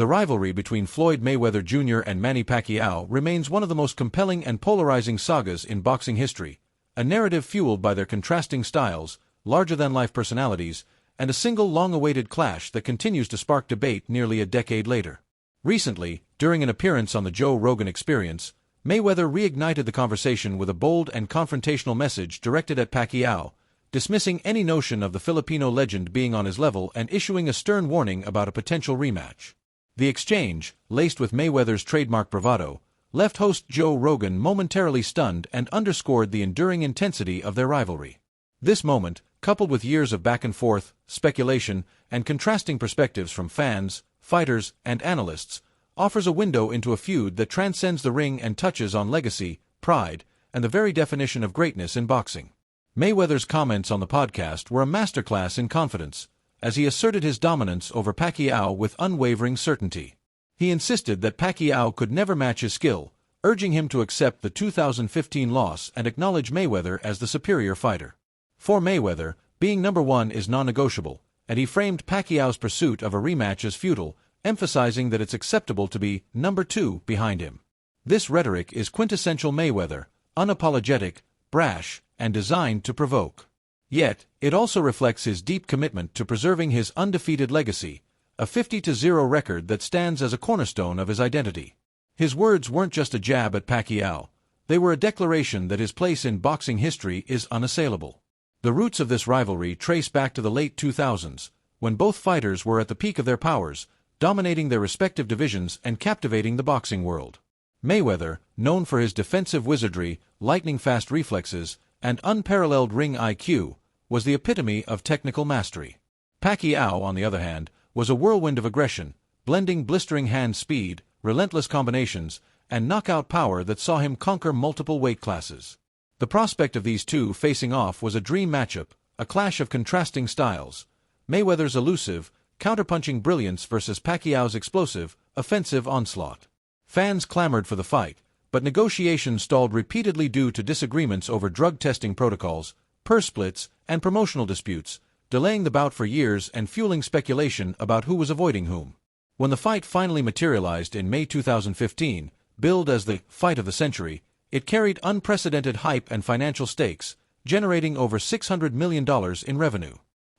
The rivalry between Floyd Mayweather Jr. and Manny Pacquiao remains one of the most compelling and polarizing sagas in boxing history, a narrative fueled by their contrasting styles, larger-than-life personalities, and a single long-awaited clash that continues to spark debate nearly a decade later. Recently, during an appearance on the Joe Rogan Experience, Mayweather reignited the conversation with a bold and confrontational message directed at Pacquiao, dismissing any notion of the Filipino legend being on his level and issuing a stern warning about a potential rematch. The exchange, laced with Mayweather's trademark bravado, left host Joe Rogan momentarily stunned and underscored the enduring intensity of their rivalry. This moment, coupled with years of back-and-forth, speculation, and contrasting perspectives from fans, fighters, and analysts, offers a window into a feud that transcends the ring and touches on legacy, pride, and the very definition of greatness in boxing. Mayweather's comments on the podcast were a masterclass in confidence, as he asserted his dominance over Pacquiao with unwavering certainty. He insisted that Pacquiao could never match his skill, urging him to accept the 2015 loss and acknowledge Mayweather as the superior fighter. For Mayweather, being number one is non-negotiable, and he framed Pacquiao's pursuit of a rematch as futile, emphasizing that it's acceptable to be number two behind him. This rhetoric is quintessential Mayweather, unapologetic, brash, and designed to provoke. Yet, it also reflects his deep commitment to preserving his undefeated legacy, a 50-0 record that stands as a cornerstone of his identity. His words weren't just a jab at Pacquiao, they were a declaration that his place in boxing history is unassailable. The roots of this rivalry trace back to the late 2000s, when both fighters were at the peak of their powers, dominating their respective divisions and captivating the boxing world. Mayweather, known for his defensive wizardry, lightning-fast reflexes, and unparalleled ring IQ, was the epitome of technical mastery. Pacquiao, on the other hand, was a whirlwind of aggression, blending blistering hand speed, relentless combinations, and knockout power that saw him conquer multiple weight classes. The prospect of these two facing off was a dream matchup, a clash of contrasting styles. Mayweather's elusive, counterpunching brilliance versus Pacquiao's explosive, offensive onslaught. Fans clamored for the fight, but negotiations stalled repeatedly due to disagreements over drug testing protocols, purse splits, and promotional disputes, delaying the bout for years and fueling speculation about who was avoiding whom. When the fight finally materialized in May 2015, billed as the fight of the century, it carried unprecedented hype and financial stakes, generating over $600 million in revenue.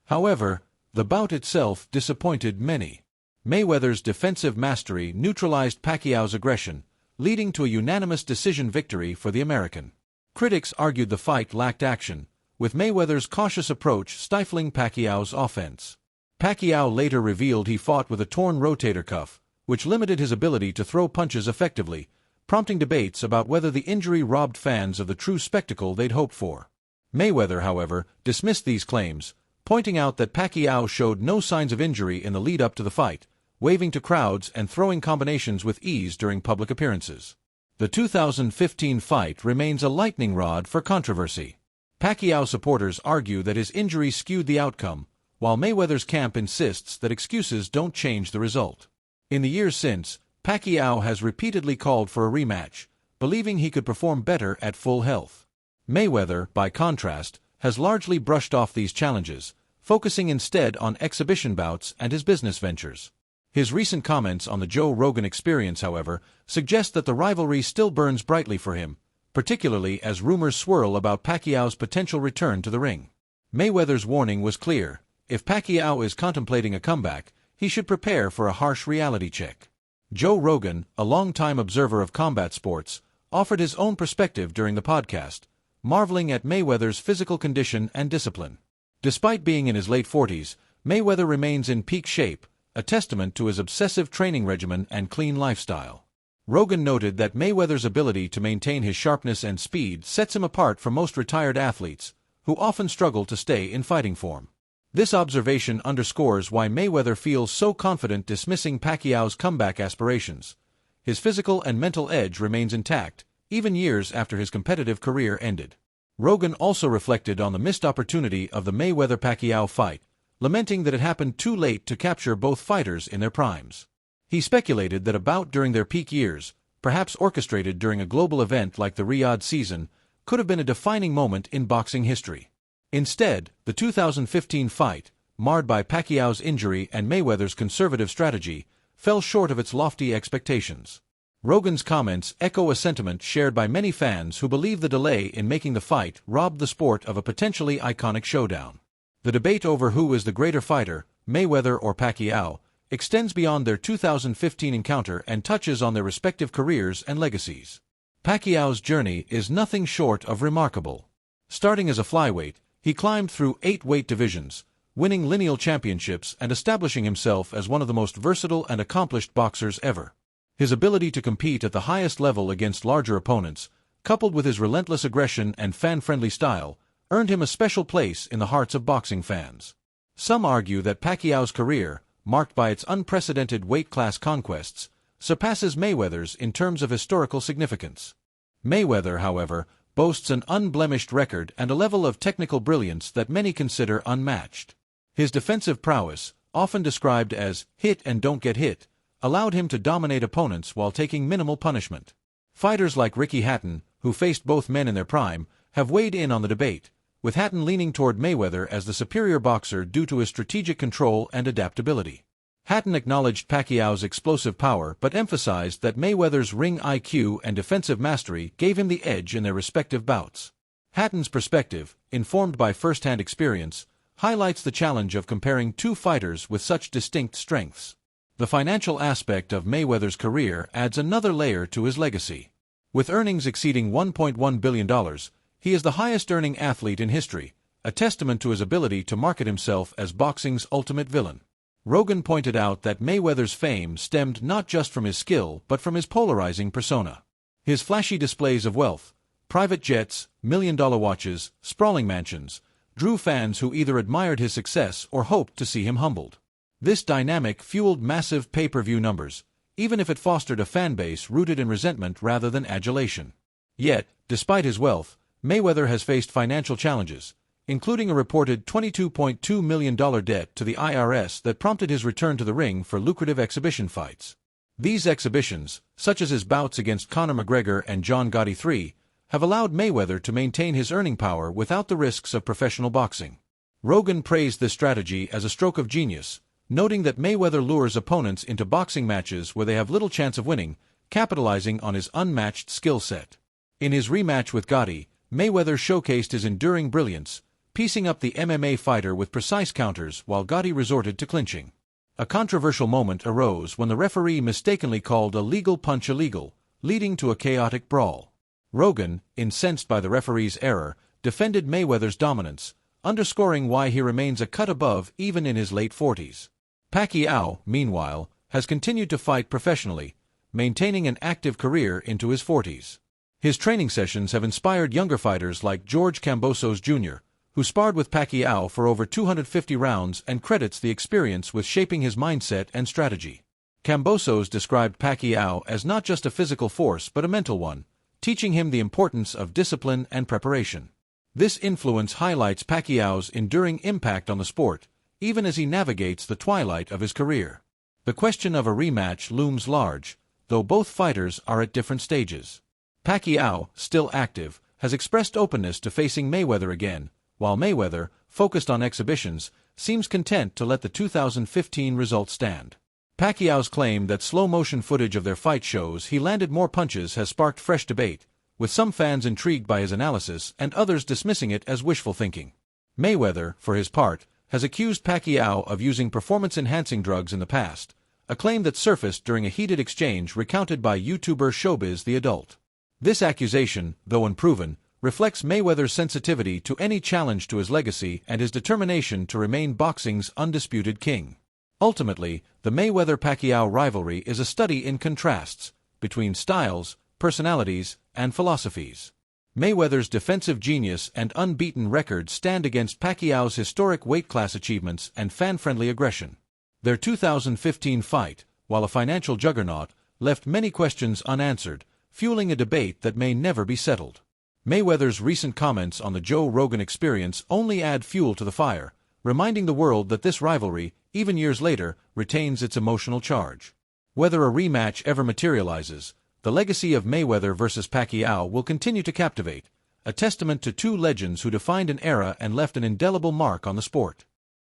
However, the bout itself disappointed many. Mayweather's defensive mastery neutralized Pacquiao's aggression, leading to a unanimous decision victory for the American. Critics argued the fight lacked action, with Mayweather's cautious approach stifling Pacquiao's offense. Pacquiao later revealed he fought with a torn rotator cuff, which limited his ability to throw punches effectively, prompting debates about whether the injury robbed fans of the true spectacle they'd hoped for. Mayweather, however, dismissed these claims, pointing out that Pacquiao showed no signs of injury in the lead-up to the fight, waving to crowds and throwing combinations with ease during public appearances. The 2015 fight remains a lightning rod for controversy. Pacquiao supporters argue that his injury skewed the outcome, while Mayweather's camp insists that excuses don't change the result. In the years since, Pacquiao has repeatedly called for a rematch, believing he could perform better at full health. Mayweather, by contrast, has largely brushed off these challenges, focusing instead on exhibition bouts and his business ventures. His recent comments on the Joe Rogan Experience, however, suggest that the rivalry still burns brightly for him, particularly as rumors swirl about Pacquiao's potential return to the ring. Mayweather's warning was clear: if Pacquiao is contemplating a comeback, he should prepare for a harsh reality check. Joe Rogan, a longtime observer of combat sports, offered his own perspective during the podcast, marveling at Mayweather's physical condition and discipline. Despite being in his late 40s, Mayweather remains in peak shape, a testament to his obsessive training regimen and clean lifestyle. Rogan noted that Mayweather's ability to maintain his sharpness and speed sets him apart from most retired athletes, who often struggle to stay in fighting form. This observation underscores why Mayweather feels so confident dismissing Pacquiao's comeback aspirations. His physical and mental edge remains intact, even years after his competitive career ended. Rogan also reflected on the missed opportunity of the Mayweather-Pacquiao fight, lamenting that it happened too late to capture both fighters in their primes. He speculated that a bout during their peak years, perhaps orchestrated during a global event like the Riyadh season, could have been a defining moment in boxing history. Instead, the 2015 fight, marred by Pacquiao's injury and Mayweather's conservative strategy, fell short of its lofty expectations. Rogan's comments echo a sentiment shared by many fans who believe the delay in making the fight robbed the sport of a potentially iconic showdown. The debate over who is the greater fighter, Mayweather or Pacquiao, extends beyond their 2015 encounter and touches on their respective careers and legacies. Pacquiao's journey is nothing short of remarkable. Starting as a flyweight, he climbed through 8 weight divisions, winning lineal championships and establishing himself as one of the most versatile and accomplished boxers ever. His ability to compete at the highest level against larger opponents, coupled with his relentless aggression and fan-friendly style, earned him a special place in the hearts of boxing fans. Some argue that Pacquiao's career, marked by its unprecedented weight class conquests, surpasses Mayweather's in terms of historical significance. Mayweather, however, boasts an unblemished record and a level of technical brilliance that many consider unmatched. His defensive prowess, often described as hit and don't get hit, allowed him to dominate opponents while taking minimal punishment. Fighters like Ricky Hatton, who faced both men in their prime, have weighed in on the debate, with Hatton leaning toward Mayweather as the superior boxer due to his strategic control and adaptability. Hatton acknowledged Pacquiao's explosive power but emphasized that Mayweather's ring IQ and defensive mastery gave him the edge in their respective bouts. Hatton's perspective, informed by first-hand experience, highlights the challenge of comparing two fighters with such distinct strengths. The financial aspect of Mayweather's career adds another layer to his legacy. With earnings exceeding $1.1 billion, he is the highest-earning athlete in history, a testament to his ability to market himself as boxing's ultimate villain. Rogan pointed out that Mayweather's fame stemmed not just from his skill but from his polarizing persona. His flashy displays of wealth, private jets, million-dollar watches, sprawling mansions, drew fans who either admired his success or hoped to see him humbled. This dynamic fueled massive pay-per-view numbers, even if it fostered a fan base rooted in resentment rather than adulation. Yet, despite his wealth, Mayweather has faced financial challenges, including a reported $22.2 million debt to the IRS that prompted his return to the ring for lucrative exhibition fights. These exhibitions, such as his bouts against Conor McGregor and John Gotti III, have allowed Mayweather to maintain his earning power without the risks of professional boxing. Rogan praised this strategy as a stroke of genius, noting that Mayweather lures opponents into boxing matches where they have little chance of winning, capitalizing on his unmatched skill set. In his rematch with Gotti, Mayweather showcased his enduring brilliance, piecing up the MMA fighter with precise counters while Gotti resorted to clinching. A controversial moment arose when the referee mistakenly called a legal punch illegal, leading to a chaotic brawl. Rogan, incensed by the referee's error, defended Mayweather's dominance, underscoring why he remains a cut above even in his late 40s. Pacquiao, meanwhile, has continued to fight professionally, maintaining an active career into his 40s. His training sessions have inspired younger fighters like George Kambosos Jr., who sparred with Pacquiao for over 250 rounds and credits the experience with shaping his mindset and strategy. Kambosos described Pacquiao as not just a physical force but a mental one, teaching him the importance of discipline and preparation. This influence highlights Pacquiao's enduring impact on the sport, even as he navigates the twilight of his career. The question of a rematch looms large, though both fighters are at different stages. Pacquiao, still active, has expressed openness to facing Mayweather again, while Mayweather, focused on exhibitions, seems content to let the 2015 results stand. Pacquiao's claim that slow-motion footage of their fight shows he landed more punches has sparked fresh debate, with some fans intrigued by his analysis and others dismissing it as wishful thinking. Mayweather, for his part, has accused Pacquiao of using performance-enhancing drugs in the past, a claim that surfaced during a heated exchange recounted by YouTuber Showbiz the Adult. This accusation, though unproven, reflects Mayweather's sensitivity to any challenge to his legacy and his determination to remain boxing's undisputed king. Ultimately, the Mayweather-Pacquiao rivalry is a study in contrasts between styles, personalities, and philosophies. Mayweather's defensive genius and unbeaten record stand against Pacquiao's historic weight class achievements and fan-friendly aggression. Their 2015 fight, while a financial juggernaut, left many questions unanswered, fueling a debate that may never be settled. Mayweather's recent comments on the Joe Rogan Experience only add fuel to the fire, reminding the world that this rivalry, even years later, retains its emotional charge. Whether a rematch ever materializes, the legacy of Mayweather versus Pacquiao will continue to captivate, a testament to two legends who defined an era and left an indelible mark on the sport.